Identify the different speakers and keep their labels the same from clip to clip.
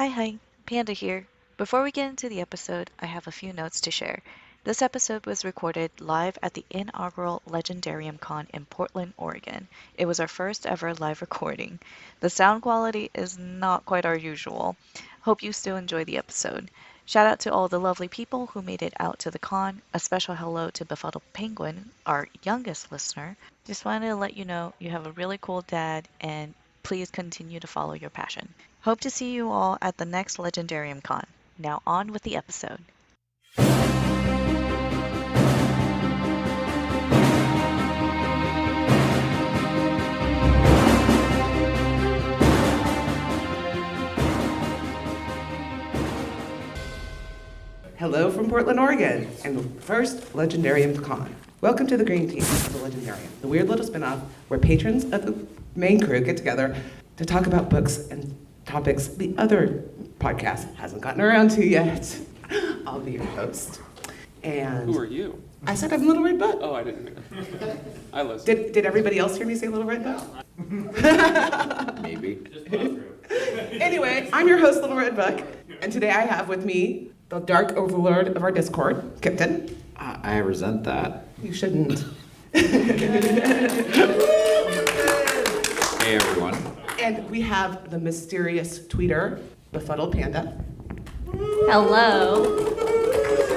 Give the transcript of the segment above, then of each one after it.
Speaker 1: Hi, Panda here. Before we get into the episode, I have a few notes to share. This episode was recorded live at the inaugural LegendariumCon in Portland, Oregon. It was our first ever live recording. The sound quality is not quite our usual. Hope you still enjoy the episode. Shout out to all the lovely people who made it out to the con. A special hello to Befuddled Penguin, our youngest listener. Just wanted to let you know you have a really cool dad and please continue to follow your passion. Hope to see you all at the next Legendarium Con. Now on with the episode.
Speaker 2: Hello from Portland, Oregon, and the first LegendariumCon. Welcome to the Green Team of the Legendarium, the weird little spinoff where patrons of the main crew get together to talk about books and topics the other podcast hasn't gotten around to yet. I'll be your host. And
Speaker 3: who are you?
Speaker 2: I said I'm Little Red Book.
Speaker 3: Oh, I didn't hear. I listened.
Speaker 2: Did everybody else hear me say Little Red Book?
Speaker 3: Maybe.
Speaker 2: Anyway, I'm your host, Little Red Book, and today I have with me the dark overlord of our Discord, Kipton.
Speaker 4: I resent that.
Speaker 2: You shouldn't.
Speaker 4: Hey, everyone.
Speaker 2: And we have the mysterious tweeter, Befuddled Panda.
Speaker 5: Hello.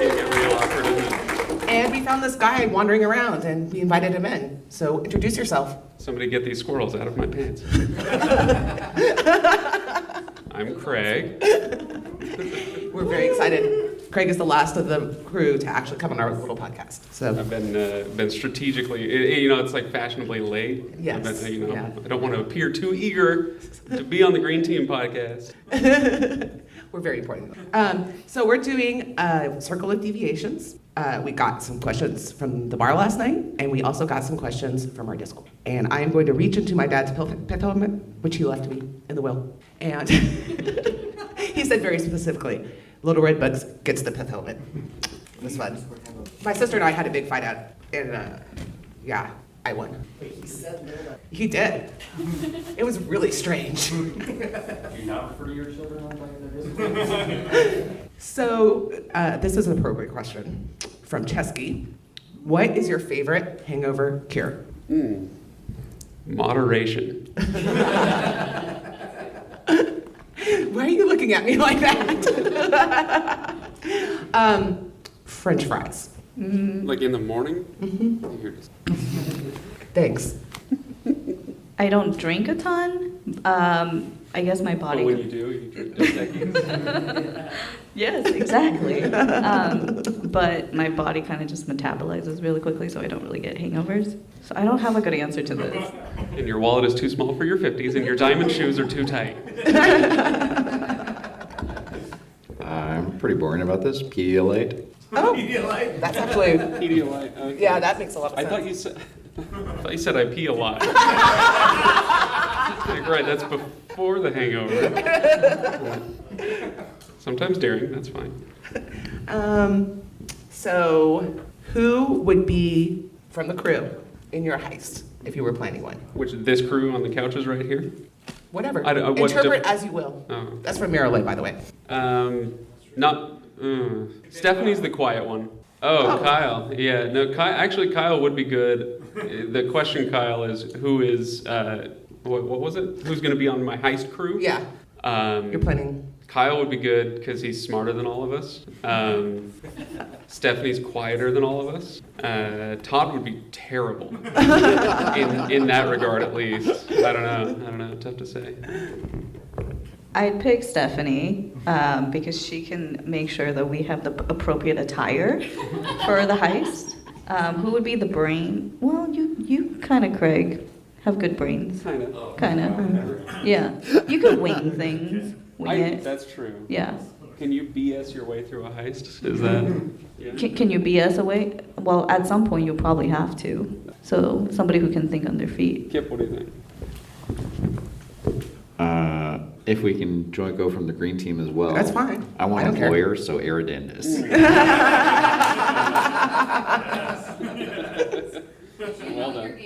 Speaker 3: You get real awkward, isn't it?
Speaker 2: And we found this guy wandering around and we invited him in. So introduce yourself.
Speaker 3: Somebody get these squirrels out of my pants. I'm Craig.
Speaker 2: We're very excited. Craig is the last of the crew to actually come on our little podcast. So
Speaker 3: I've been strategically, it's like fashionably late.
Speaker 2: Yes,
Speaker 3: I've been,
Speaker 2: yeah.
Speaker 3: I don't want to appear too eager to be on the Green Team podcast.
Speaker 2: we're very important. So we're doing a circle of deviations. We got some questions from the bar last night, and we also got some questions from our Discord. And I am going to reach into my dad's pet helmet, which he left me in the will. And he said very specifically, Little Red Bugs gets the pith helmet. It was fun. My sister and I had a big fight out, and yeah, I won. He did. It was really strange.
Speaker 6: Do you not refer to your children like that?
Speaker 2: So this is an appropriate question from Chesky. What is your favorite hangover cure?
Speaker 3: Moderation.
Speaker 2: Why are you looking at me like that? French fries.
Speaker 3: Like in the morning?
Speaker 2: Mm-hmm.
Speaker 3: You're just-
Speaker 2: Thanks.
Speaker 5: I don't drink a ton. I guess my
Speaker 3: But
Speaker 5: body.
Speaker 3: when you do, you drink Dos Equis.
Speaker 5: Yes, exactly. But my body kind of just metabolizes really quickly, so I don't really get hangovers. So I don't have a good answer to this.
Speaker 3: And your wallet is too small for your 50s, and your diamond shoes are too tight.
Speaker 4: I'm pretty boring about this. Pedialyte.
Speaker 2: Oh, that's actually,
Speaker 3: Pedialyte. Okay.
Speaker 2: yeah, that makes a lot of
Speaker 3: I
Speaker 2: sense.
Speaker 3: thought you said I pee a lot. Like, right, that's before the hangover. Sometimes daring, that's fine.
Speaker 2: So who would be from the crew in your heist if you were planning one?
Speaker 3: Which this crew on the couches right here?
Speaker 2: Whatever.
Speaker 3: What
Speaker 2: Interpret as you will.
Speaker 3: Oh.
Speaker 2: That's from Mirror Lake, by the way.
Speaker 3: Stephanie's the quiet one. Oh, Kyle. Yeah, no, Kyle would be good. The question, Kyle, is who is, what was it? Who's going to be on my heist crew?
Speaker 2: Yeah, you're planning.
Speaker 3: Kyle would be good because he's smarter than all of us. Stephanie's quieter than all of us. Todd would be terrible in that regard, at least. I don't know. Tough to say.
Speaker 5: I'd pick Stephanie because she can make sure that we have the appropriate attire for the heist. Who would be the brain? Well, you kind of, Craig, have good brains.
Speaker 3: Kind of.
Speaker 5: Kind of. Yeah. You could wing things. Wing it.
Speaker 3: That's true.
Speaker 5: Yeah.
Speaker 3: Can you BS your way through a heist? Is that? Yeah.
Speaker 5: Can you BS away? Well, at some point you'll probably have to. So somebody who can think on their feet.
Speaker 3: Kip, what do you think?
Speaker 4: If we can go from the green team as well.
Speaker 2: That's fine.
Speaker 4: I want
Speaker 2: I don't
Speaker 4: a
Speaker 2: care.
Speaker 4: lawyer, so Aerodandus.
Speaker 3: Well done.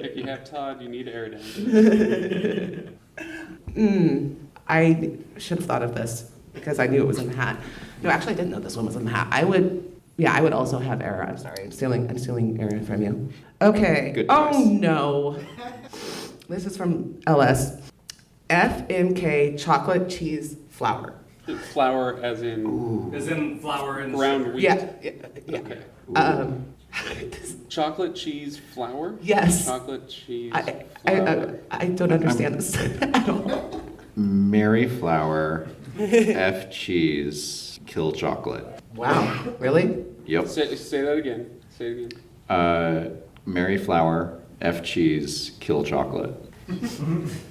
Speaker 3: If you have Todd, you need Aerodandus.
Speaker 2: I should have thought of this because I knew it was in the hat. No, actually, I didn't know this one was in the hat. I would also have error. I'm sorry. I'm stealing error from you. Okay.
Speaker 4: Good
Speaker 2: Oh
Speaker 4: choice.
Speaker 2: no. This is from LS. FMK chocolate cheese flour.
Speaker 3: Flour as in
Speaker 6: As in flour and
Speaker 3: ground wheat.
Speaker 2: Yeah.
Speaker 3: Okay.
Speaker 2: Um,
Speaker 3: Chocolate cheese flour?
Speaker 2: yes.
Speaker 3: Chocolate cheese
Speaker 2: I
Speaker 3: flour.
Speaker 2: don't understand this at all.
Speaker 4: Mary Flower, F cheese, kill chocolate.
Speaker 2: Wow. Really?
Speaker 4: Yep.
Speaker 3: Say that again. Say it again.
Speaker 4: Mary Flower, F cheese, kill chocolate.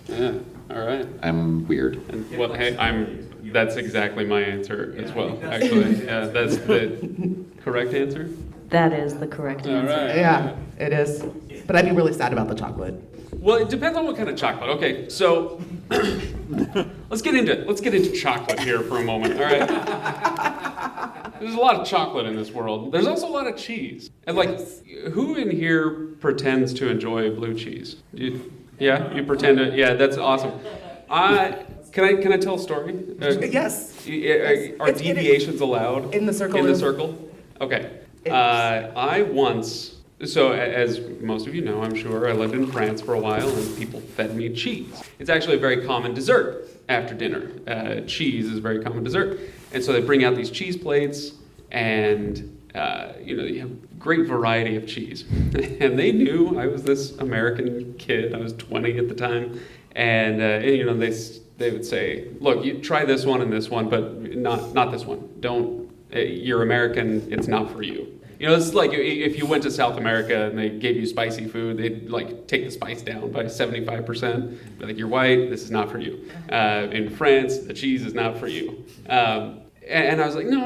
Speaker 3: Yeah. All right.
Speaker 4: I'm weird.
Speaker 3: And well, hey, that's exactly my answer as well. Actually, yeah, that's the correct answer.
Speaker 5: That is the correct
Speaker 3: All
Speaker 5: answer.
Speaker 3: right.
Speaker 2: Yeah, it is. But I'd be really sad about the chocolate.
Speaker 3: Well, it depends on what kind of chocolate. Okay, so let's get into chocolate here for a moment. All right. There's a lot of chocolate in this world. There's also a lot of cheese. And like, who in here pretends to enjoy blue cheese? Yeah, you pretend to. Yeah, that's awesome. Can I tell a story?
Speaker 2: Yes.
Speaker 3: Are deviations allowed
Speaker 2: in the circle
Speaker 3: In the
Speaker 2: of-
Speaker 3: circle. Okay. I once. So, as most of you know, I'm sure, I lived in France for a while, and people fed me cheese. It's actually a very common dessert after dinner. Cheese is a very common dessert. And so they bring out these cheese plates, and, you have a great variety of cheese. And they knew I was this American kid. I was 20 at the time. And they would say, look, you try this one and this one, but not this one. You're American, it's not for you. It's like if you went to South America and they gave you spicy food, they'd like take the spice down by 75%. Be like, you're white, this is not for you. In France, the cheese is not for you. And I was like, no,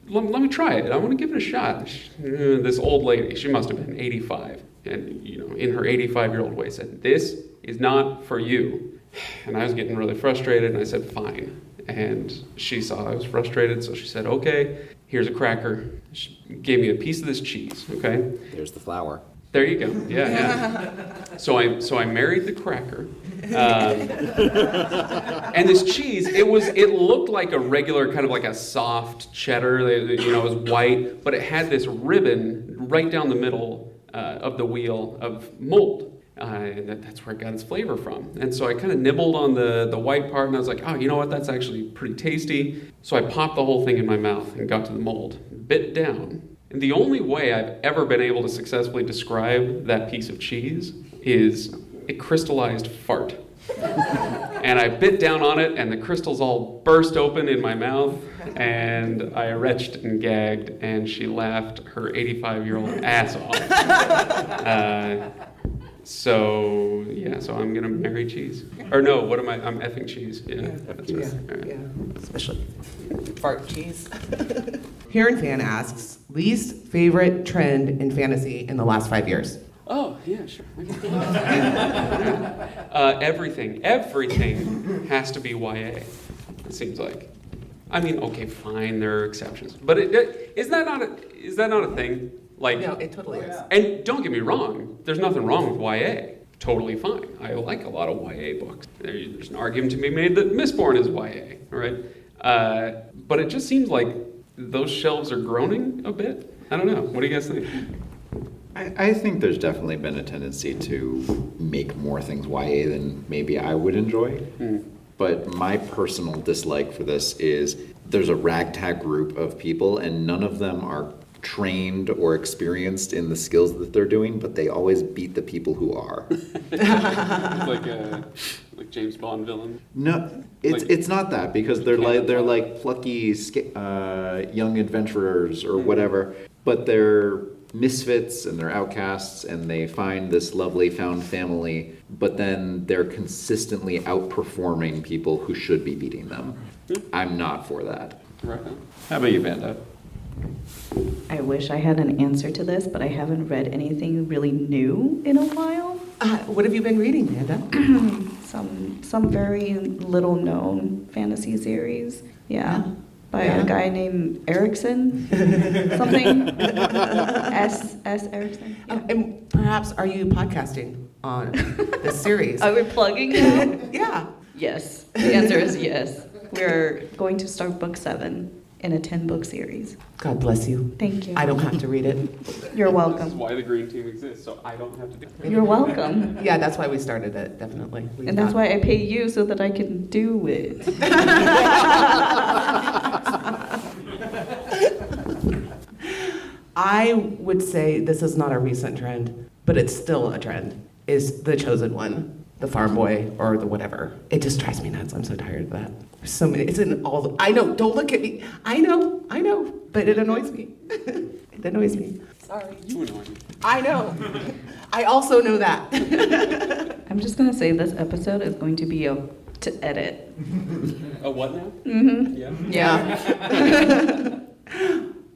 Speaker 3: let me try it. I want to give it a shot. This old lady, she must have been 85, and in her 85-year-old way said, this is not for you. And I was getting really frustrated, and I said, fine. And she saw I was frustrated, so she said, okay, here's a cracker. She gave me a piece of this cheese, okay?
Speaker 4: There's the flour.
Speaker 3: There you go. Yeah. So I married the cracker, and this cheese. It looked like a regular kind of like a soft cheddar. It was white, but it had this ribbon right down the middle of the wheel of mold. That's where it got its flavor from. And so I kind of nibbled on the white part, and I was like, oh, you know what? That's actually pretty tasty. So I popped the whole thing in my mouth and got to the mold, bit down. And the only way I've ever been able to successfully describe that piece of cheese is a crystallized fart. And I bit down on it, and the crystals all burst open in my mouth, and I retched and gagged, and she laughed her 85-year-old ass off. So I'm gonna marry cheese. Or no, what am I? I'm effing cheese. Yeah, that's right. All right.
Speaker 2: Yeah, especially fart cheese. Heron Fan asks, least favorite trend in fantasy in the last 5 years?
Speaker 3: Oh, yeah, sure. Everything has to be YA, it seems like. I mean, okay, fine, there are exceptions. But is that not a thing? Like,
Speaker 2: No, it totally is.
Speaker 3: and don't get me wrong, there's nothing wrong with YA. Totally fine. I like a lot of YA books. There's an argument to be made that Mistborn is YA, all right? But it just seems like those shelves are groaning a bit. I don't know. What do you guys think?
Speaker 4: I think there's definitely been a tendency to make more things YA than maybe I would enjoy. But my personal dislike for this is there's a ragtag group of people, and none of them are trained or experienced in the skills that they're doing, but they always beat the people who are.
Speaker 3: Like James Bond villain.
Speaker 4: No, it's not that, because they're like plucky young adventurers or whatever, but they're misfits and they're outcasts, and they find this lovely found family, but then they're consistently outperforming people who should be beating them. I'm not for that.
Speaker 3: Right.
Speaker 4: How about you, Vanda?
Speaker 5: I wish I had an answer to this, but I haven't read anything really new in a while.
Speaker 2: What have you been reading, Amanda?
Speaker 5: Some very little known fantasy series. Yeah. By a guy named Erickson. Something. S. Erickson. Yeah.
Speaker 2: And perhaps are you podcasting on this series?
Speaker 5: Are we plugging now?
Speaker 2: Yeah.
Speaker 5: Yes. The answer is yes. We're going to start book 7 in a 10-book series.
Speaker 2: God bless you.
Speaker 5: Thank you.
Speaker 2: I don't have to read it.
Speaker 5: You're
Speaker 3: This is
Speaker 5: welcome.
Speaker 3: why the green team exists, so I don't have to do it.
Speaker 5: You're welcome.
Speaker 2: Yeah, that's why we started it, definitely.
Speaker 5: And that's why I pay you so that I can do it.
Speaker 2: I would say this is not a recent trend, but it's still a trend, is the chosen one, the farm boy or the whatever. It just drives me nuts. I'm so tired of that. There's so many, it's in all the, I know, don't look at me. I know, but it annoys me. It annoys me. Sorry.
Speaker 3: You annoy me.
Speaker 2: I know. I also know that.
Speaker 5: I'm just going to say this episode is going to be to edit.
Speaker 3: A what now?
Speaker 5: Mm-hmm.
Speaker 3: Yeah.
Speaker 5: Yeah.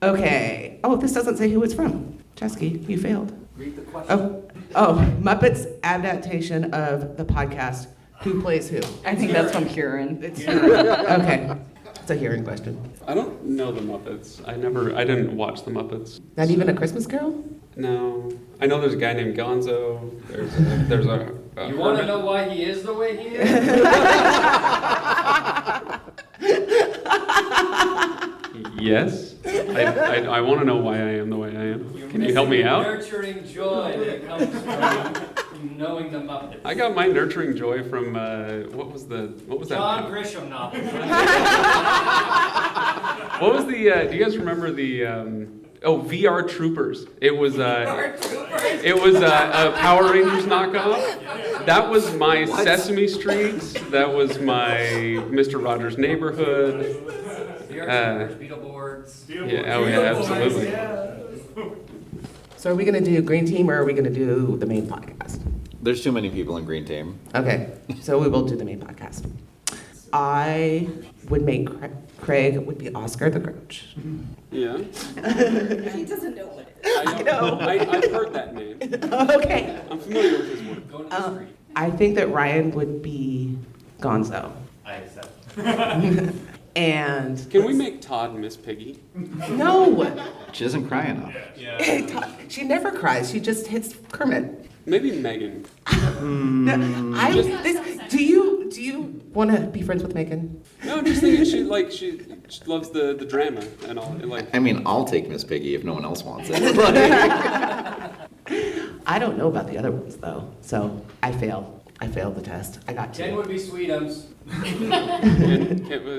Speaker 2: Okay. Oh, this doesn't say who it's from. Chesky, you failed.
Speaker 6: Read the question.
Speaker 2: Oh, Muppets adaptation of the podcast. Who plays who?
Speaker 5: I think that's from Kieran.
Speaker 2: It's okay. It's a hearing question.
Speaker 3: I don't know the Muppets. I didn't watch the Muppets.
Speaker 2: Not even a Christmas Carol?
Speaker 3: No. I know there's a guy named Gonzo. There's a
Speaker 6: You want to
Speaker 3: hermit.
Speaker 6: know why he is the way he is?
Speaker 3: Yes. I want to know why I am the way I am.
Speaker 6: You're
Speaker 3: Can you help me
Speaker 6: missing
Speaker 3: out?
Speaker 6: Nurturing joy that comes from knowing the Muppets.
Speaker 3: I got my nurturing joy from what was that?
Speaker 6: John Grisham novel.
Speaker 3: What was the? Do you guys remember the? VR Troopers. It was a Power Rangers knockoff. That was my Sesame Street. That was my Mr. Rogers' Neighborhood.
Speaker 6: Beetleborgs.
Speaker 3: Yeah, oh yeah, absolutely.
Speaker 2: So are we going to do Green Team or are we going to do the main podcast?
Speaker 4: There's too many people in Green Team.
Speaker 2: Okay, so we will do the main podcast. I would make Craig would be Oscar the Grouch.
Speaker 3: Yeah.
Speaker 5: He doesn't know what it is.
Speaker 3: I know. I've heard that name.
Speaker 2: Okay.
Speaker 3: I'm familiar with his work.
Speaker 6: Go to the street.
Speaker 2: I think that Ryan would be Gonzo.
Speaker 6: I accept.
Speaker 2: And
Speaker 3: Can we make Todd Miss Piggy?
Speaker 2: no,
Speaker 4: She doesn't cry enough.
Speaker 2: she never cries. She just hits Kermit.
Speaker 3: Maybe Megan.
Speaker 2: Do you want to be friends with Megan?
Speaker 3: No, I'm just thinking she loves the drama and all. And like,
Speaker 4: I mean, I'll take Miss Piggy if no one else wants it.
Speaker 2: I don't know about the other ones though, so I failed the test. I got
Speaker 6: Ken
Speaker 2: 2.
Speaker 6: would be Sweetums.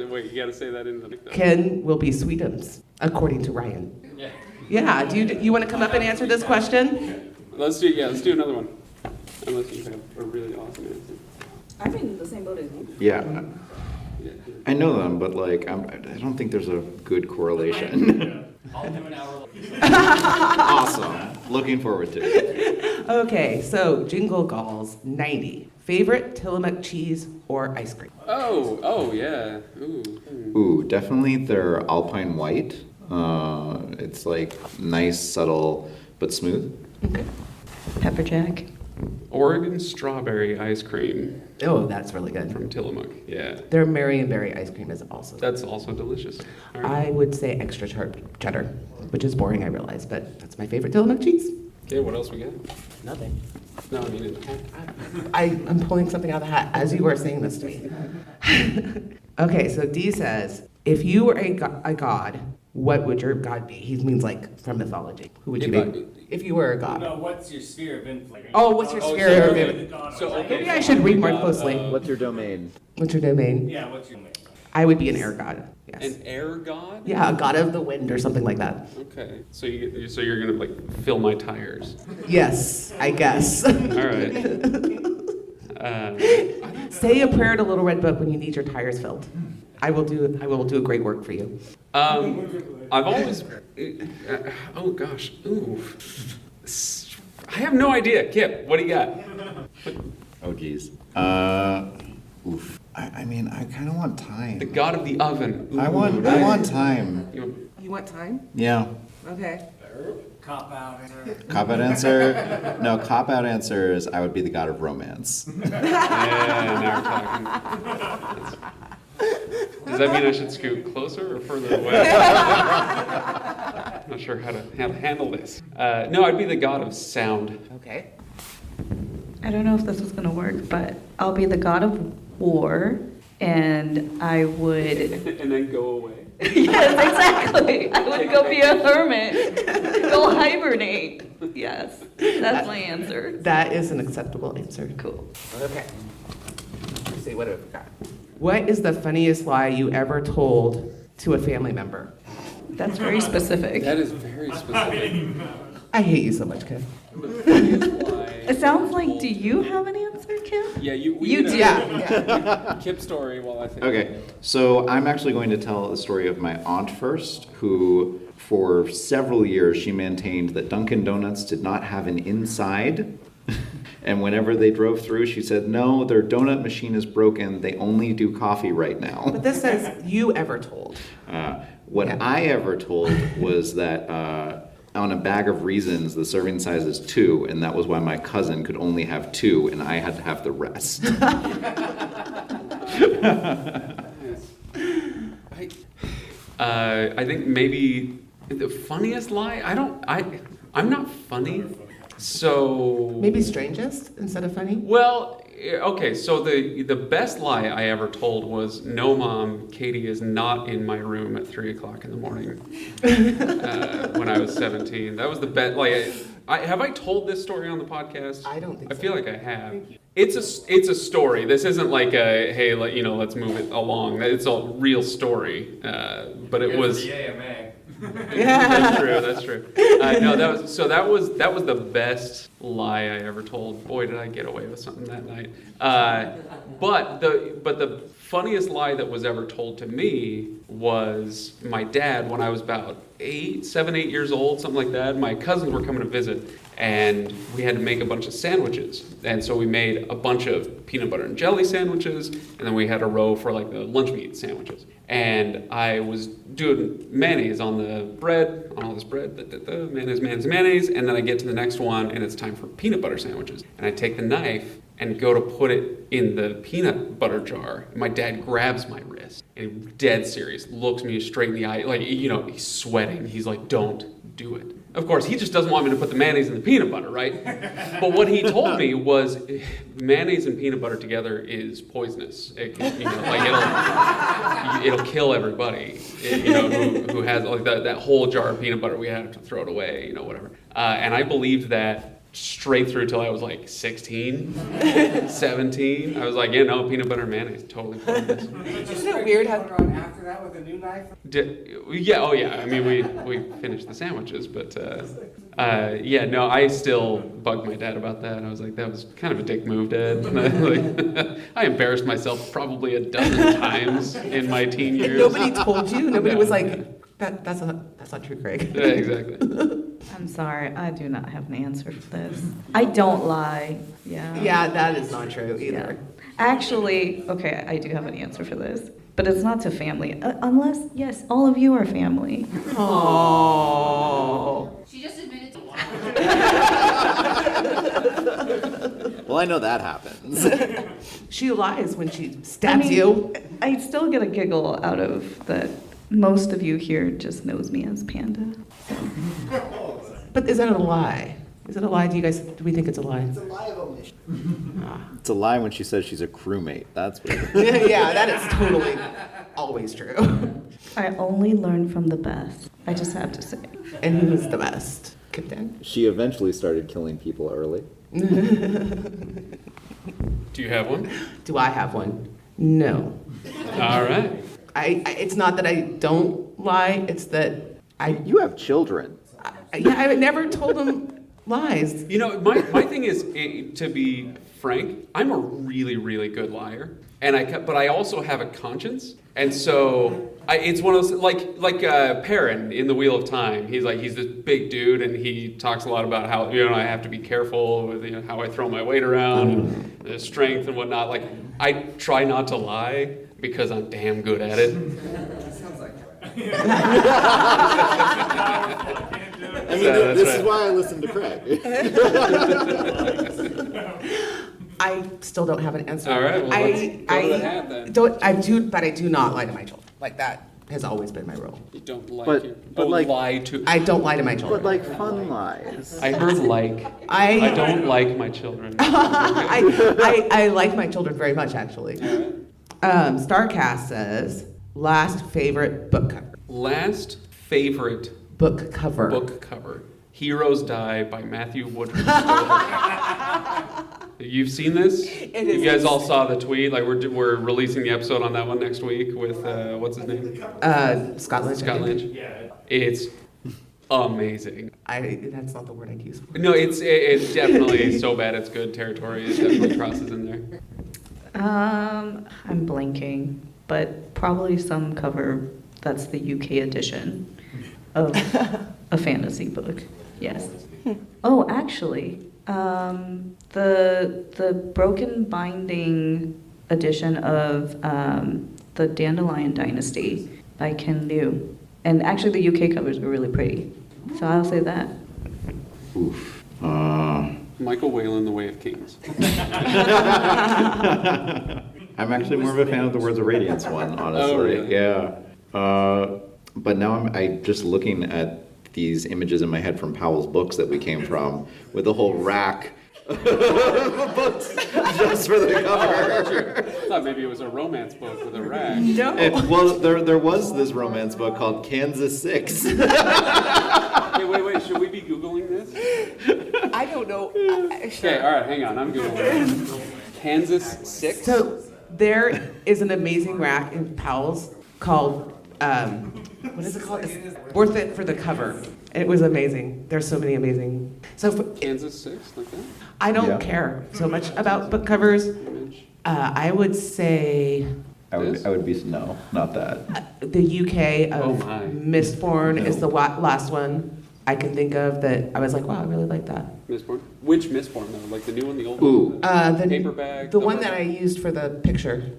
Speaker 3: wait, you gotta say that in the.
Speaker 2: Ken will be Sweetums, according to Ryan.
Speaker 6: Yeah.
Speaker 2: Yeah. Do you want to come up and answer this question?
Speaker 3: Let's do another one. Unless you have a really awesome answer.
Speaker 5: I'm in the same boat as you.
Speaker 4: Yeah,
Speaker 3: Yeah.
Speaker 4: I know them, but like, I don't think there's a good correlation.
Speaker 6: I'll do an hour.
Speaker 4: Awesome. Looking forward to it.
Speaker 2: Okay, so Jingle Galls 90. Favorite Tillamook cheese or ice cream?
Speaker 3: Oh yeah. Ooh.
Speaker 4: Ooh, definitely their Alpine White. It's like nice, subtle, but smooth.
Speaker 2: Okay.
Speaker 5: Pepper Jack.
Speaker 3: Oregon strawberry ice cream
Speaker 2: Oh, that's really good.
Speaker 3: from Tillamook. Yeah.
Speaker 2: Their Marionberry ice cream is also.
Speaker 3: That's also delicious. All right.
Speaker 2: I would say extra cheddar, which is boring, I realize, but that's my favorite Tillamook cheese.
Speaker 3: Okay, what else we got?
Speaker 2: Nothing.
Speaker 3: No, I mean,
Speaker 2: I'm pulling something out of the hat as you were saying this to me. Okay, so D says, if you were a god, what would your god be? He means like from mythology. Who would you be? If you were a god.
Speaker 6: No, what's your sphere of influence?
Speaker 2: Oh, what's your sphere of influence?
Speaker 3: So, okay.
Speaker 2: Maybe I should read more closely.
Speaker 4: What's your domain?
Speaker 2: What's your domain?
Speaker 6: Yeah, what's your name?
Speaker 2: I would be an air god. Yes.
Speaker 3: An air god?
Speaker 2: Yeah, a god of the wind or something like that.
Speaker 3: Okay. So you're gonna like fill my tires.
Speaker 2: Yes, I guess.
Speaker 3: All right.
Speaker 2: Say a prayer to Little Red Book when you need your tires filled. I will do a great work for you.
Speaker 3: I've always. Oh gosh. Ooh. I have no idea. Kip, what do you got?
Speaker 4: Oh, geez. Oof. I mean, I kind of want time.
Speaker 3: The god of the oven. Ooh.
Speaker 4: I want time.
Speaker 2: You want time?
Speaker 4: Yeah.
Speaker 2: Okay.
Speaker 6: Cop out.
Speaker 4: Cop out answer? No, cop out answer is I would be the god of romance.
Speaker 3: Yeah, now we're talking. Does that mean I should scoot closer or further away? Not sure how to handle this. No, I'd be the god of sound.
Speaker 2: Okay.
Speaker 5: I don't know if this is going to work, but I'll be the god of war, and I would.
Speaker 3: And then go away.
Speaker 5: Yes, exactly. I would go be a hermit, go hibernate. Yes, that's my answer.
Speaker 2: That is an acceptable answer.
Speaker 5: Cool.
Speaker 2: Okay. Let's see, what have we got? What is the funniest lie you ever told to a family member?
Speaker 5: That's very specific.
Speaker 3: That is very specific.
Speaker 2: I hate you so much, Ken.
Speaker 5: It sounds like, do you have an answer, Kim?
Speaker 3: Yeah,
Speaker 5: You do.
Speaker 2: Yeah.
Speaker 3: Kip story while I think.
Speaker 4: Okay, so I'm actually going to tell the story of my aunt first, who for several years she maintained that Dunkin' Donuts did not have an inside. And whenever they drove through, she said, no, their donut machine is broken. They only do coffee right now.
Speaker 2: But this says you ever told.
Speaker 4: What
Speaker 2: Yeah.
Speaker 4: I ever told was that on a bag of raisins, the serving size is 2, and that was why my cousin could only have 2, and I had to have the rest.
Speaker 3: I think maybe the funniest lie. I'm not funny, so
Speaker 2: Maybe strangest instead of funny?
Speaker 3: Well, okay. So the best lie I ever told was, no, Mom, Katie is not in my room at 3:00 in the morning. When I was 17, that was the best. Like, have I told this story on the podcast?
Speaker 2: I don't think
Speaker 3: I
Speaker 2: so.
Speaker 3: feel like I have. It's a story. This isn't like a hey, let's move it along. It's a real story. But it was.
Speaker 6: The AMA.
Speaker 3: That's true. No, that was the best lie I ever told. Boy, did I get away with something that night. But the funniest lie that was ever told to me was my dad, when I was about 7, 8 years old, something like that. My cousins were coming to visit, and we had to make a bunch of sandwiches. And so we made a bunch of peanut butter and jelly sandwiches, and then we had a row for like the lunch meat sandwiches. And I was doing mayonnaise on the bread, on all this bread, mayonnaise, and then I get to the next one, and it's time for peanut butter sandwiches. And I take the knife and go to put it in the peanut butter jar. My dad grabs my wrist, and dead serious, looks me straight in the eye, like, he's sweating. He's like, don't do it. Of course, he just doesn't want me to put the mayonnaise in the peanut butter, right? But what he told me was mayonnaise and peanut butter together is poisonous. It can, it'll kill everybody, who has like that whole jar of peanut butter. We have to throw it away, whatever. And I believed that straight through till I was like 16, 17. I was like, peanut butter and mayonnaise, totally poisonous.
Speaker 2: Isn't it weird how...
Speaker 6: After that with a new knife?
Speaker 3: Yeah, oh yeah. I mean, we finished the sandwiches, but I still bugged my dad about that. I was like, that was kind of a dick move, Dad. I embarrassed myself probably a dozen times in my teen years.
Speaker 2: Nobody told you? Nobody was like, that's not true, Craig.
Speaker 3: Yeah, exactly.
Speaker 5: I'm sorry, I do not have an answer for this. I don't lie. Yeah.
Speaker 2: Yeah, that is not true either.
Speaker 5: Yeah. Actually, okay, I do have an answer for this, but it's not to family. Unless, yes, all of you are family.
Speaker 2: Oh.
Speaker 7: She just admitted to
Speaker 4: Well, I know that happens.
Speaker 2: She lies when she stabs you.
Speaker 5: I still get a giggle out of that. Most of you here just knows me as Panda. So.
Speaker 2: But is that a lie? Is it a lie? Do we think it's a lie?
Speaker 8: It's a lie of omission.
Speaker 4: It's a lie when she says she's a crewmate. That's what it is.
Speaker 2: Yeah, that is totally always true.
Speaker 5: I only learn from the best. I just have to say.
Speaker 2: And who's the best? Captain?
Speaker 4: She eventually started killing people early.
Speaker 3: Do you have one?
Speaker 2: Do I have one? No.
Speaker 3: All right.
Speaker 2: It's not that I don't lie, it's that
Speaker 4: You have children.
Speaker 2: I never told them lies.
Speaker 3: My thing is, to be frank, I'm a really, really good liar, but I also have a conscience, and so it's one of those like Perrin in The Wheel of Time. He's this big dude, and he talks a lot about how I have to be careful with how I throw my weight around and the strength and whatnot. Like, I try not to lie because I'm damn good at it.
Speaker 6: Sounds like
Speaker 4: I mean,
Speaker 3: That's
Speaker 4: this
Speaker 3: right.
Speaker 4: is why I listen to Craig.
Speaker 2: I still don't have an answer.
Speaker 3: All right, well, let's go to the hat then.
Speaker 2: I do not lie to my children like that. has always been my rule.
Speaker 3: You don't like
Speaker 4: But-
Speaker 3: it.
Speaker 4: but like-
Speaker 3: lie to.
Speaker 2: I don't lie to my children.
Speaker 4: But like fun lies.
Speaker 3: I heard like. I don't like my children.
Speaker 2: I like my children very much, actually. Starcast says, last favorite book cover.
Speaker 3: Last favorite
Speaker 2: Book cover.
Speaker 3: book cover. Heroes Die by Matthew Woodruff. You've seen this? You guys all saw the tweet. Like we're releasing the episode on that one next week with what's his name?
Speaker 2: Scott Lynch.
Speaker 3: Scott Lynch. It's amazing.
Speaker 2: That's not the word I'd use.
Speaker 3: No, it's definitely so bad it's good territory. It definitely crosses in there.
Speaker 5: I'm blanking, but probably some cover that's the UK edition of a fantasy book. Yes. Oh, actually, the broken binding edition of the Dandelion Dynasty by Ken Liu, and actually the UK covers were really pretty. So I'll say that.
Speaker 4: Oof.
Speaker 3: Michael Whalen, The Way of Kings.
Speaker 4: I'm actually more of a fan of the Words of Radiance one, honestly.
Speaker 3: Oh, really?
Speaker 4: Yeah. But now I'm just looking at these images in my head from Powell's books that we came from, with the whole rack of books just for the cover.
Speaker 3: I thought maybe it was a romance book with a rack.
Speaker 2: No.
Speaker 4: Well, there was this romance book called Kansas 6.
Speaker 3: Hey, wait, should we be Googling this?
Speaker 2: I don't know.
Speaker 3: Okay, all right, hang on, I'm Googling it. Kansas 6?
Speaker 2: So there is an amazing rack in Powell's called, what is it called? It's Worth It for the Cover. It was amazing. There's so many amazing. So
Speaker 3: Kansas 6, like that?
Speaker 2: I don't
Speaker 4: Yeah.
Speaker 2: care so much about book covers.
Speaker 3: Image.
Speaker 2: I would say
Speaker 4: I would be, no, not that.
Speaker 2: the UK
Speaker 3: Oh
Speaker 2: of
Speaker 3: my.
Speaker 2: Mistborn is the last one I can think of that I was like, wow, I really like that.
Speaker 3: Mistborn? Which Mistborn, though? Like the new one, the old
Speaker 4: Ooh.
Speaker 3: one?
Speaker 2: The
Speaker 3: Paperback,
Speaker 2: the
Speaker 3: the
Speaker 2: one
Speaker 3: what?
Speaker 2: that I used for the picture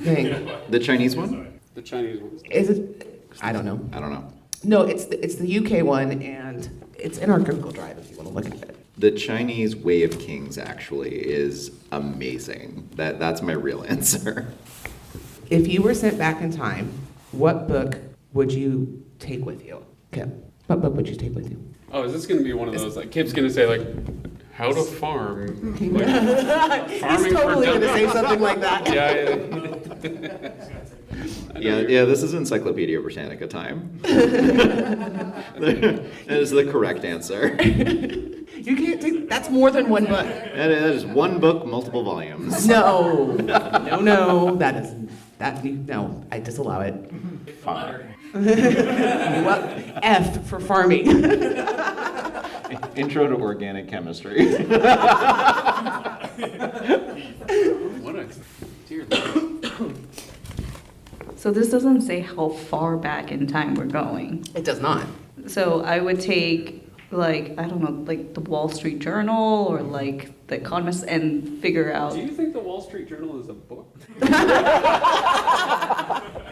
Speaker 2: thing.
Speaker 4: The Chinese one?
Speaker 3: The Chinese one.
Speaker 2: Is it? I don't know.
Speaker 4: I don't know.
Speaker 2: No, it's the UK one, and it's in our Google Drive if you want to look at it.
Speaker 4: The Chinese Way of Kings actually is amazing. That's my real answer.
Speaker 2: If you were sent back in time, what book would you take with you? Kip, what book would you take with you?
Speaker 3: Oh, is this going to be one of those, like, Kip's going to say, like, how to farm? Like,
Speaker 2: He's
Speaker 3: farming
Speaker 2: totally
Speaker 3: for
Speaker 2: going to say something like that.
Speaker 3: Yeah.
Speaker 4: Yeah, this is Encyclopedia Britannica time. That is the correct answer.
Speaker 2: You can't take, that's more than one book.
Speaker 4: That is one book, multiple volumes.
Speaker 2: No, no, I disallow it.
Speaker 4: Fine.
Speaker 2: What? F for farming.
Speaker 4: Intro to Organic Chemistry.
Speaker 3: What a dear Lord.
Speaker 5: So this doesn't say how far back in time we're going.
Speaker 2: It does not.
Speaker 5: So I would take, like, I don't know, like the Wall Street Journal or like the Economist and figure out
Speaker 3: Do you think the Wall Street Journal is a book?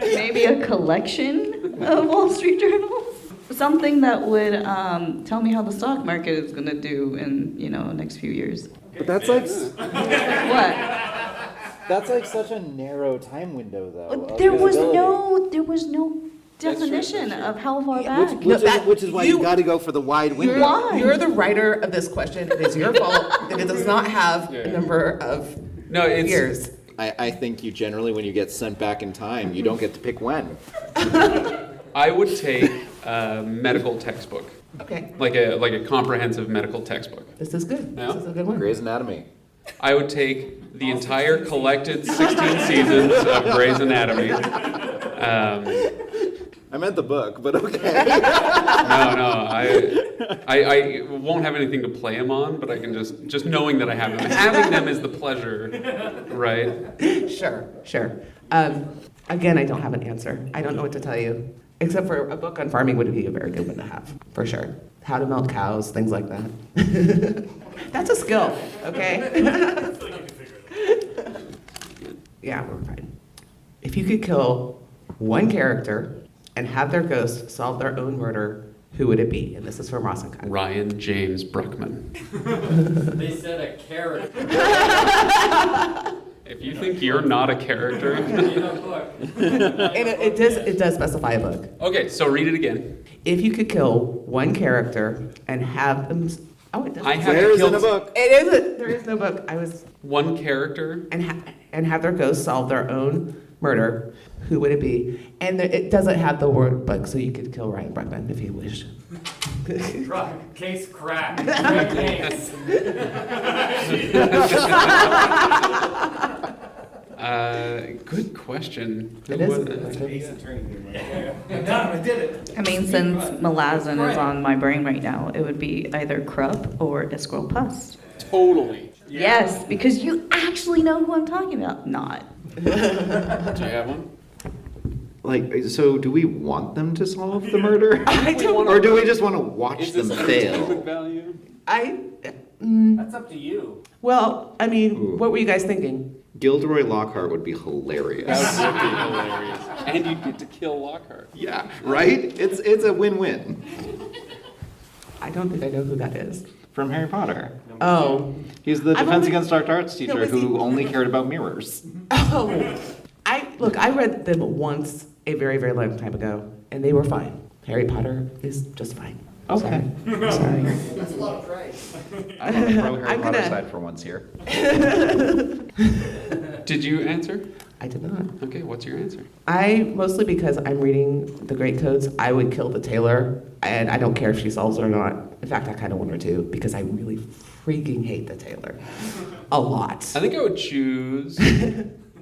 Speaker 5: maybe a collection of Wall Street Journals. Something that would tell me how the stock market is going to do in, next few years.
Speaker 7: But that's like
Speaker 5: What?
Speaker 7: that's like such a narrow time window, though. of
Speaker 5: There was
Speaker 7: visibility.
Speaker 5: no definition
Speaker 3: that's true.
Speaker 5: of how far
Speaker 2: Yeah,
Speaker 5: back.
Speaker 7: Which is why you got to go for the wide window.
Speaker 5: Why?
Speaker 2: You're the writer of this question. It is your fault that it does not have
Speaker 3: Yeah.
Speaker 2: a number of
Speaker 3: No, it's
Speaker 2: years.
Speaker 4: I think you generally, when you get sent back in time, you don't get to pick when.
Speaker 3: I would take a medical textbook,
Speaker 2: Okay,
Speaker 3: like a comprehensive medical textbook.
Speaker 2: this is good.
Speaker 3: Yeah.
Speaker 2: This is a good one.
Speaker 4: Grey's Anatomy.
Speaker 3: I would take the entire collected 16 seasons of Grey's Anatomy.
Speaker 4: I meant the book, but okay.
Speaker 3: No, I won't have anything to play them on, but I can just knowing that I have them. Having them is the pleasure, right?
Speaker 2: Sure. Again, I don't have an answer. I don't know what to tell you. Except for a book on farming would be a very good one to have, for sure. How to milk cows, things like that. That's a skill, okay? Yeah, we're fine. If you could kill one character and have their ghost solve their own murder, who would it be? And this is from Ross and Kyle.
Speaker 3: Ryan James Bruckman.
Speaker 6: They said a character.
Speaker 3: If you think you're not a character.
Speaker 2: And it does specify a book.
Speaker 3: Okay, so read it again.
Speaker 2: If you could kill one character and have them. Oh, it does.
Speaker 3: I have
Speaker 4: Where
Speaker 3: to
Speaker 4: is in
Speaker 3: kill
Speaker 4: a book?
Speaker 2: It isn't. There is no book. I was
Speaker 3: one character.
Speaker 2: and have their ghosts solve their own murder. Who would it be? And it doesn't have the word book, so you could kill Ryan Bruckman if you wish.
Speaker 6: Case cracked. Great names.
Speaker 3: Good question.
Speaker 2: It is.
Speaker 6: I'm done. I did it.
Speaker 5: I mean, since Malazan is on my brain right now, it would be either Krupp or Iskrel Pust.
Speaker 3: Totally.
Speaker 5: Yes, because you actually know who I'm talking about. Not.
Speaker 3: Do you have one?
Speaker 4: Like, so do we want them to solve the murder?
Speaker 2: I don't.
Speaker 4: Or do we just want to watch
Speaker 3: Is
Speaker 4: them
Speaker 3: this
Speaker 4: fail?
Speaker 3: entertainment value?
Speaker 6: That's up to you.
Speaker 2: Well, I mean,
Speaker 4: Ooh.
Speaker 2: what were you guys thinking?
Speaker 4: Gilderoy Lockhart would be hilarious.
Speaker 3: That would be hilarious. And you'd get to kill Lockhart.
Speaker 4: Yeah, right? It's a win-win.
Speaker 2: I don't think I know who that is.
Speaker 4: From Harry Potter.
Speaker 2: Oh.
Speaker 4: He's the
Speaker 2: I've
Speaker 4: Defense
Speaker 2: only-
Speaker 4: Against Dark Arts teacher
Speaker 2: was he-
Speaker 4: who only cared about mirrors.
Speaker 2: Oh. I read them once a very, very long time ago, and they were fine. Harry Potter is just fine.
Speaker 4: Okay.
Speaker 2: Sorry.
Speaker 6: That's a lot of praise.
Speaker 4: I'm on the pro Harry
Speaker 2: I'm
Speaker 4: Potter
Speaker 2: gonna-
Speaker 4: side for once here.
Speaker 3: Did you answer?
Speaker 2: I did not.
Speaker 3: Okay, what's your answer?
Speaker 2: Mostly because I'm reading the Great Codes, I would kill the tailor, and I don't care if she solves it or not. In fact, I kind of want her to, because I really freaking hate the tailor. A lot.
Speaker 3: I think I would choose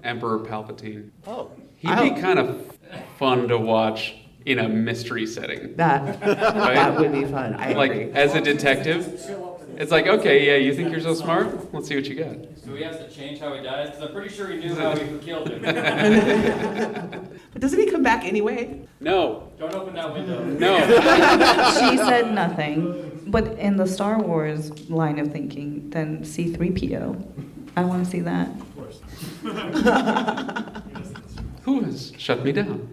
Speaker 3: Emperor Palpatine.
Speaker 2: Oh.
Speaker 3: He'd be kind of fun to watch in a mystery setting.
Speaker 2: That would be fun. I
Speaker 3: Like,
Speaker 2: agree.
Speaker 3: as a detective, it's like, okay, yeah, you think you're so smart? Let's see what you got.
Speaker 6: So he has to change how he dies? Because I'm pretty sure he knew how he killed him.
Speaker 2: But doesn't he come back anyway?
Speaker 3: No,
Speaker 6: Don't open that window.
Speaker 3: no.
Speaker 5: She said nothing. But in the Star Wars line of thinking, then C-3PO. I want to see that.
Speaker 3: Who has shut me down?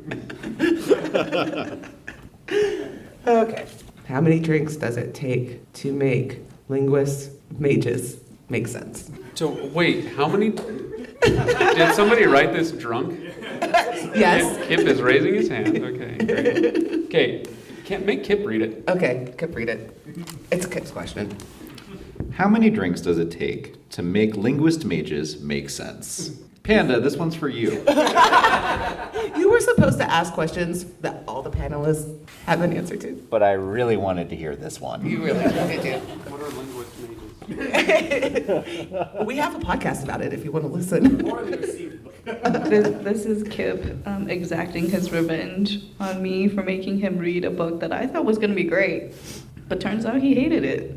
Speaker 2: Okay. How many drinks does it take to make linguists, mages make sense?
Speaker 3: So, wait, how many? Did somebody write this drunk?
Speaker 2: Yes.
Speaker 3: Kip is raising his hand. Okay, great. Okay, can't make Kip read it.
Speaker 2: Okay, Kip, read it. It's a Kip's question.
Speaker 4: How many drinks does it take to make linguist mages make sense? Panda, this one's for you.
Speaker 2: You were supposed to ask questions that all the panelists have an answer to.
Speaker 7: But I really wanted to hear this one.
Speaker 2: You really did.
Speaker 3: What are linguist mages?
Speaker 2: We have a podcast about it if you want to listen.
Speaker 5: This is Kip exacting his revenge on me for making him read a book that I thought was going to be great. But turns out he hated it.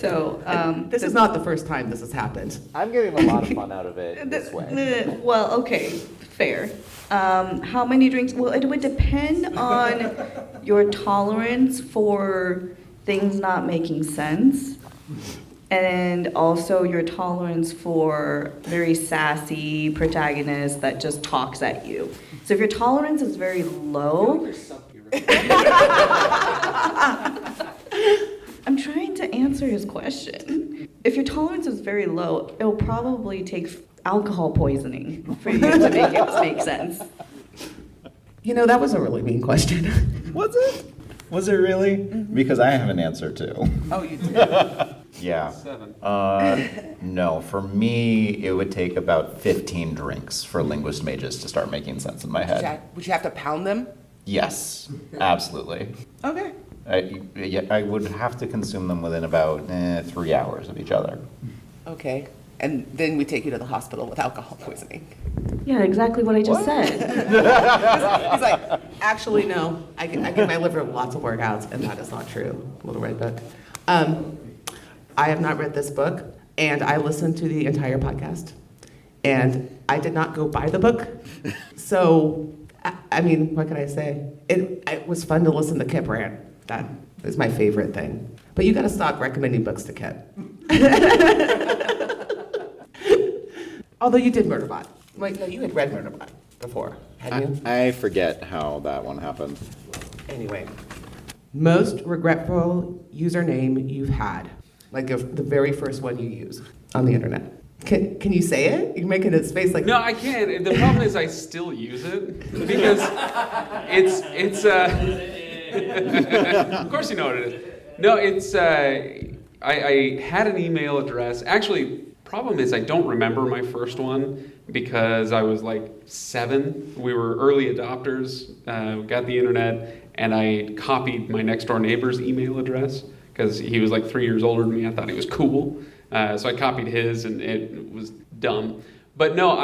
Speaker 5: So
Speaker 2: This is not the first time this has happened.
Speaker 7: I'm getting a lot of fun out of it this way.
Speaker 5: Well, okay, fair. How many drinks? Well, it would depend on your tolerance for things not making sense, and also your tolerance for very sassy protagonists that just talks at you. So if your tolerance is very low, I'm trying to answer his question. If your tolerance is very low, it'll probably take alcohol poisoning for you to make it make sense.
Speaker 2: You know, that was a really mean question.
Speaker 4: Was it? Was it really? Because I have an answer too.
Speaker 2: Oh, you did?
Speaker 4: Yeah.
Speaker 3: 7.
Speaker 4: No, for me, it would take about 15 drinks for linguist mages to start making sense in my head.
Speaker 2: Would you have to pound them?
Speaker 4: Yes, absolutely.
Speaker 2: Okay.
Speaker 4: I would have to consume them within about 3 hours of each other.
Speaker 2: Okay. And then we take you to the hospital with alcohol poisoning.
Speaker 5: Yeah, exactly what I just said.
Speaker 2: He's like, actually, no. I give my liver lots of workouts, and that is not true. Little Red Book. I have not read this book, and I listened to the entire podcast, and I did not go buy the book. So, I mean, what can I say? It was fun to listen to Kip rant. That is my favorite thing. But you got to stop recommending books to Kip. Although you did Murderbot. Wait, no, you had read Murderbot before, hadn't you?
Speaker 4: I forget how that one happened.
Speaker 2: Anyway, most regretful username you've had, like the very first one you used on the internet. Can you say it? You're making his face like.
Speaker 3: No, I can't. The problem is I still use it because it's of course you know what it is. No, it's I had an email address. Actually, problem is I don't remember my first one because I was like 7. We were early adopters, got the internet, and I copied my next door neighbor's email address because he was like 3 years older than me. I thought he was cool. So I copied his, and it was dumb. But no,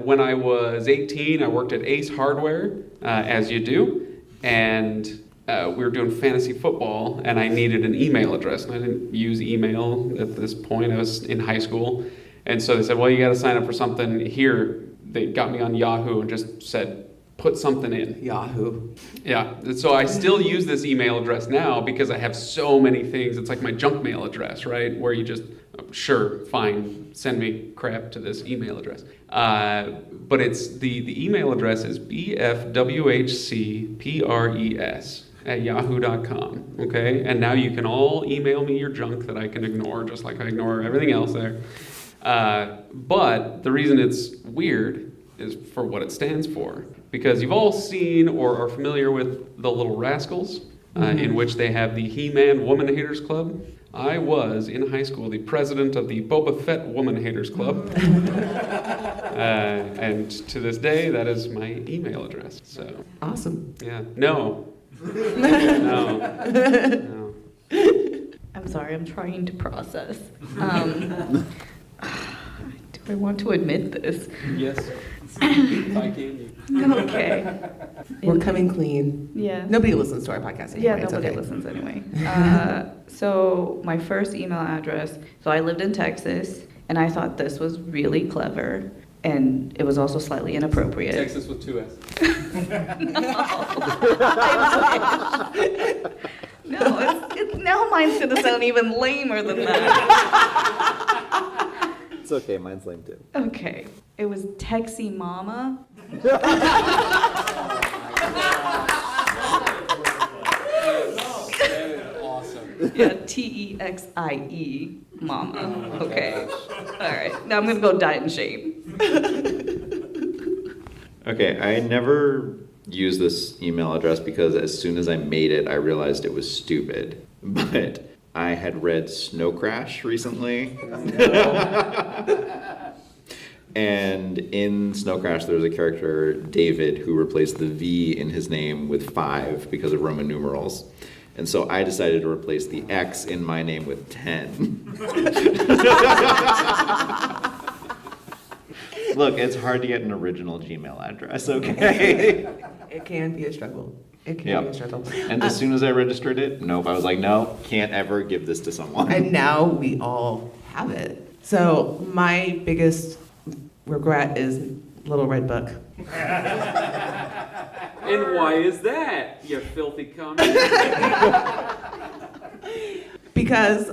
Speaker 3: when I was 18, I worked at Ace Hardware, as you do, and we were doing fantasy football, and I needed an email address. And I didn't use email at this point. I was in high school. And so they said, well, you got to sign up for something here. They got me on Yahoo and just said, put something in.
Speaker 2: Yahoo.
Speaker 3: Yeah, so I still use this email address now because I have so many things. It's like my junk mail address, right? Where you just, sure, fine, send me crap to this email address. But it's the email address is bfwhcpres@yahoo.com, okay? And now you can all email me your junk that I can ignore, just like I ignore everything else there. But the reason it's weird is for what it stands for. Because you've all seen or are familiar with The Little Rascals, in which they have the He-Man Woman Haters Club. I was, in high school, the president of the Boba Fett Woman Haters Club. And to this day, that is my email address. So
Speaker 2: Awesome.
Speaker 3: yeah. No. No. No.
Speaker 5: I'm sorry, I'm trying to process. Do I want to admit this?
Speaker 3: Yes. If I can.
Speaker 5: Okay.
Speaker 2: We're coming clean.
Speaker 5: Yeah.
Speaker 2: Nobody listens to our podcast anyway.
Speaker 5: Yeah,
Speaker 2: It's
Speaker 5: nobody
Speaker 2: okay.
Speaker 5: listens anyway. So my first email address, so I lived in Texas, and I thought this was really clever, and it was also slightly inappropriate.
Speaker 3: Texas with 2 S.
Speaker 5: No, now mine's gonna sound even lamer than that.
Speaker 7: It's okay, mine's lame too.
Speaker 5: Okay, it was Texie Mama.
Speaker 3: Awesome.
Speaker 5: Yeah, Texie Mama. Okay. All right. Now I'm gonna go die in shame.
Speaker 4: Okay, I never used this email address because as soon as I made it, I realized it was stupid. But I had read Snow Crash recently. And in Snow Crash, there's a character, David, who replaced the V in his name with 5 because of Roman numerals. And so I decided to replace the X in my name with 10. Look, it's hard to get an original Gmail address, okay?
Speaker 2: It can be a struggle. It can be
Speaker 4: Yep.
Speaker 2: a struggle.
Speaker 4: And as soon as I registered it, nope, I was like, no, can't ever give this to someone.
Speaker 2: And now we all have it. So my biggest regret is Little Red Book.
Speaker 3: And why is that, you filthy commie?
Speaker 2: Because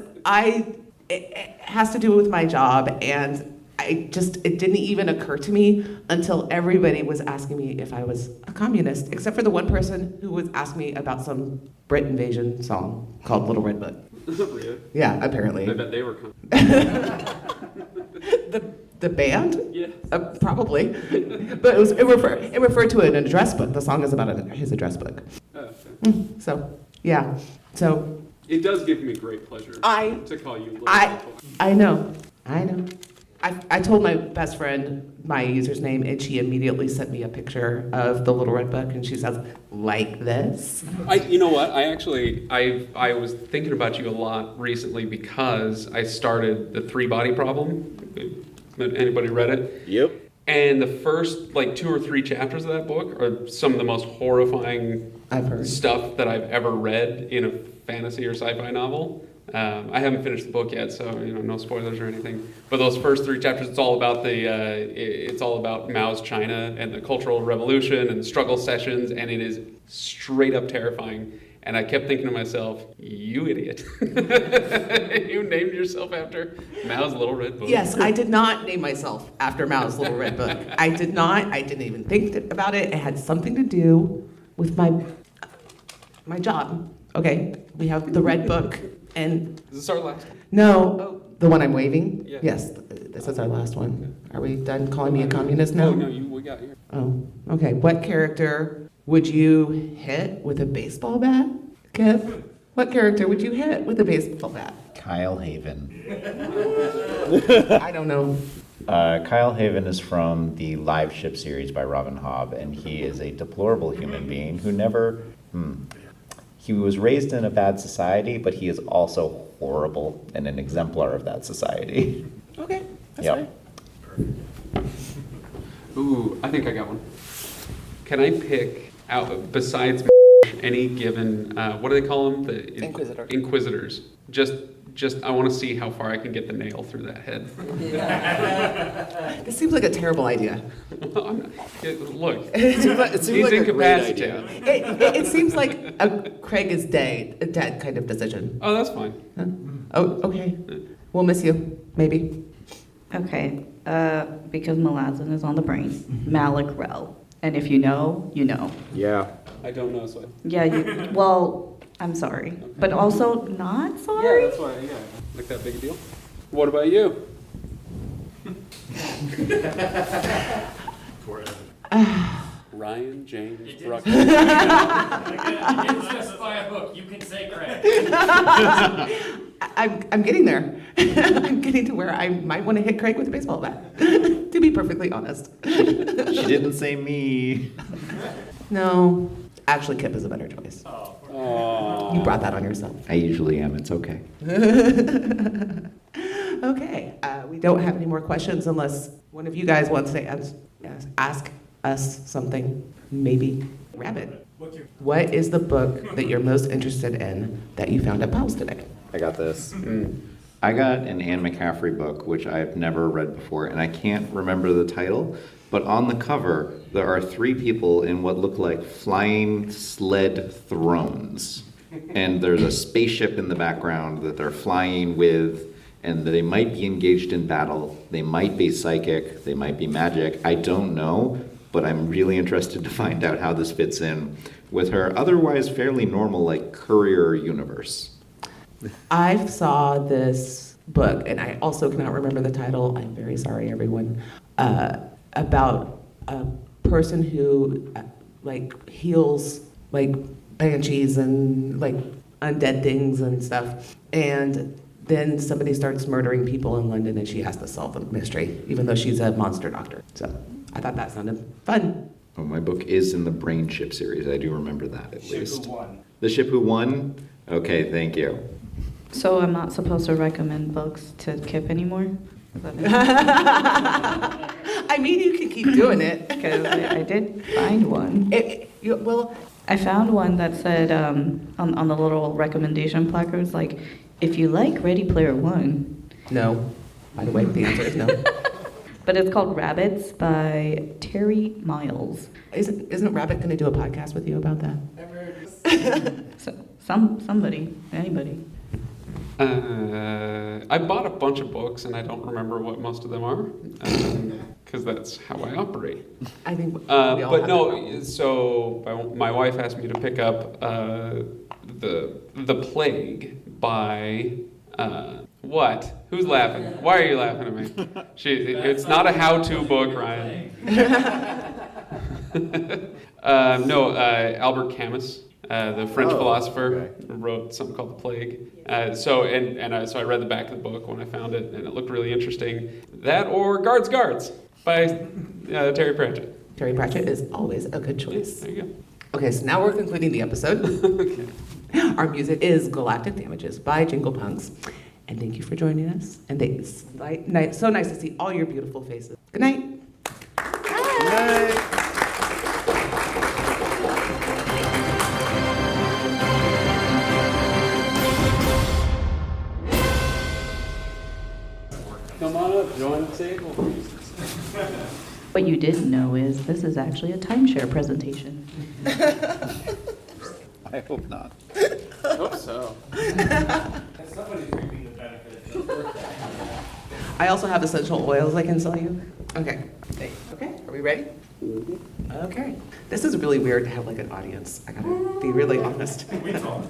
Speaker 2: it has to do with my job, and it didn't even occur to me until everybody was asking me if I was a communist, except for the one person who was asking me about some Brit invasion song called Little Red Book.
Speaker 3: Really?
Speaker 2: Yeah, apparently.
Speaker 3: I bet they were coming.
Speaker 2: The band?
Speaker 3: Yeah.
Speaker 2: Probably. But it referred to an address book. The song is about his address book. So, yeah. So,
Speaker 3: It does give me great pleasure to call you little people.
Speaker 2: I know. I told my best friend my user's name, and she immediately sent me a picture of the Little Red Book, and she says, like this?
Speaker 3: You know what? I was thinking about you a lot recently because I started the 3-Body Problem. Anybody read it?
Speaker 4: Yep.
Speaker 3: And the first 2 or 3 chapters of that book are some of the most horrifying
Speaker 2: I've heard.
Speaker 3: stuff that I've ever read in a fantasy or sci-fi novel. I haven't finished the book yet, so no spoilers or anything. But those first 3 chapters, it's all about it's all about Mao's China and the Cultural Revolution and struggle sessions, and it is straight up terrifying. And I kept thinking to myself, you idiot. You named yourself after Mao's Little Red Book.
Speaker 2: Yes, I did not name myself after Mao's Little Red Book. I did not. I didn't even think about it. It had something to do with my job. Okay, we have the Red Book, and
Speaker 3: Is this our last one?
Speaker 2: no, The one I'm waving?
Speaker 3: Yeah.
Speaker 2: Yes, this is our last one. Are we done calling me a communist now?
Speaker 3: Oh, no, we got you.
Speaker 2: Oh, okay. What character would you hit with a baseball bat? Kip, what character would you hit with a baseball bat?
Speaker 4: Kyle Haven.
Speaker 2: I don't know.
Speaker 4: Kyle Haven is from the live ship series by Robin Hobb, and he is a deplorable human being who never. He was raised in a bad society, but he is also horrible and an exemplar of that society.
Speaker 2: Okay, that's
Speaker 4: Yep.
Speaker 2: fine.
Speaker 3: Ooh, I think I got one. Can I pick out, besides any given, what do they call them? The
Speaker 7: Inquisitor.
Speaker 3: Inquisitors. Just, I want to see how far I can get the nail through that head.
Speaker 2: This seems like a terrible idea.
Speaker 3: Look,
Speaker 7: It seems like
Speaker 3: he's
Speaker 7: a great
Speaker 3: incapacitated.
Speaker 7: idea.
Speaker 2: It seems like a Craig is dead kind of decision.
Speaker 3: Oh, that's fine.
Speaker 2: Huh? Oh, okay. We'll miss you, maybe.
Speaker 5: Okay, because Malazan is on the brain, Malik Rel. And if you know, you know.
Speaker 4: Yeah.
Speaker 3: I don't know, so.
Speaker 5: Yeah, well, I'm sorry, but also not sorry.
Speaker 3: Yeah, that's why, yeah. Like that big a deal. What about you? Ryan James Bruck.
Speaker 6: You didn't specify a book. You can say Craig.
Speaker 2: I'm getting there. I'm getting to where I might want to hit Craig with a baseball bat, to be perfectly honest.
Speaker 4: She didn't say me.
Speaker 2: No, actually, Kip is a better choice.
Speaker 3: Aww.
Speaker 2: You brought that on yourself.
Speaker 4: I usually am. It's okay.
Speaker 2: Okay, we don't have any more questions unless one of you guys wants to ask us something. Maybe. Rabbit, what is the book that you're most interested in that you found at Powell's today?
Speaker 4: I got this. I got an Anne McCaffrey book, which I've never read before, and I can't remember the title, but on the cover, there are 3 people in what look like flying sled thrones. And there's a spaceship in the background that they're flying with, and they might be engaged in battle. They might be psychic. They might be magic. I don't know, but I'm really interested to find out how this fits in with her otherwise fairly normal, like, courier universe.
Speaker 2: I saw this book, and I also cannot remember the title. I'm very sorry, everyone. About a person who like heals like banshees and like undead things and stuff, and then somebody starts murdering people in London, and she has to solve the mystery, even though she's a monster doctor. So I thought that sounded fun.
Speaker 4: Oh, my book is in the Brain Ship series. I do remember that at
Speaker 6: Ship
Speaker 4: least.
Speaker 6: Who Won.
Speaker 4: The Ship Who Won? Okay, thank you.
Speaker 5: So I'm not supposed to recommend books to Kip anymore?
Speaker 2: I mean, you can keep doing it.
Speaker 5: Because I did find one.
Speaker 2: Well,
Speaker 5: I found one that said on the little recommendation placards, like, if you like Ready Player One.
Speaker 2: no. By the way, the answer is no.
Speaker 5: But it's called Rabbits by Terry Miles.
Speaker 2: Isn't Rabbit going to do a podcast with you about that?
Speaker 5: So, anybody.
Speaker 3: I bought a bunch of books, and I don't remember what most of them are, because that's how I operate.
Speaker 2: I think we all
Speaker 3: But
Speaker 2: have that
Speaker 3: no,
Speaker 2: problem.
Speaker 3: so my wife asked me to pick up the Plague by what? Who's laughing? Why are you laughing at me? It's not a how-to book, Ryan. No, Albert Camus, the French philosopher, wrote something called The Plague. So I read the back of the book when I found it, and it looked really interesting. That or Guards by Terry Pratchett.
Speaker 2: Terry Pratchett is always a good choice.
Speaker 3: There you go.
Speaker 2: Okay, so now we're concluding the episode. Our music is Galactic Damages by Jingle Punks. And thank you for joining us. And it's so nice to see all your beautiful faces. Good night.
Speaker 3: Come on up, join the table.
Speaker 5: What you didn't know is this is actually a timeshare presentation.
Speaker 4: I hope not.
Speaker 3: I hope so.
Speaker 6: Somebody's reaping the benefits of birthday.
Speaker 2: I also have essential oils I can sell you. Okay. Hey, okay, are we ready? Okay. This is really weird to have like an audience. I gotta be really honest.
Speaker 6: We talk.